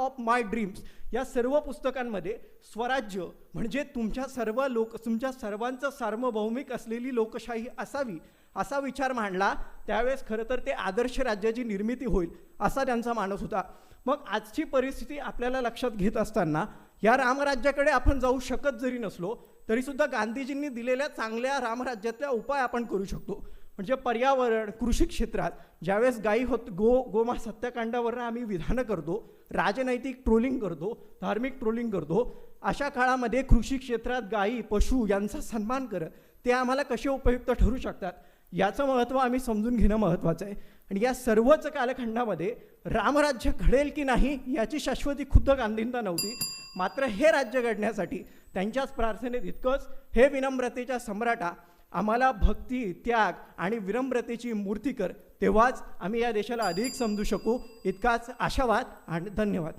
Of my dreams या सर्व पुस्तकांमध्ये स्वराज्य म्हणजे तुमच्या सर्वांचं सार्वभौमिक असलेली लोकशाही असावी असा विचार मांडला. त्यावेळेस खरं तर ते आदर्श राज्याची निर्मिती होईल असा त्यांचा मानस होता. मग आजची परिस्थिती आपल्याला लक्षात घेत असताना या रामराज्याकडे आपण जाऊ शकत जरी नसलो तरीसुद्धा गांधीजींनी दिलेल्या चांगल्या रामराज्यातल्या उपाय आपण करू शकतो. म्हणजे पर्यावरण, कृषी क्षेत्रात ज्यावेळेस गोमांस हत्याकांडावर आम्ही विधानं करतो, राजनैतिक ट्रोलिंग करतो, धार्मिक ट्रोलिंग करतो, अशा काळामध्ये कृषी क्षेत्रात गायी पशु यांचा सन्मान करत ते आम्हाला कसे उपयुक्त ठरू शकतात याचं महत्त्व आम्ही समजून घेणं महत्त्वाचं आहे. आणि या सर्वच कालखंडामध्ये रामराज्य घडेल की नाही याची शाश्वती खुद्द गांधींना नव्हती. मात्र हे राज्य घडण्यासाठी त्यांच्याच प्रार्थनेत इतकंच, हे विनम्रतेच्या सम्राटा आम्हाला भक्ती, त्याग आणि विनम्रतेची मूर्ती कर, तेव्हाच आम्ही या देशाला अधिक समजू शकू. इतकाच आशावाद आणि धन्यवाद.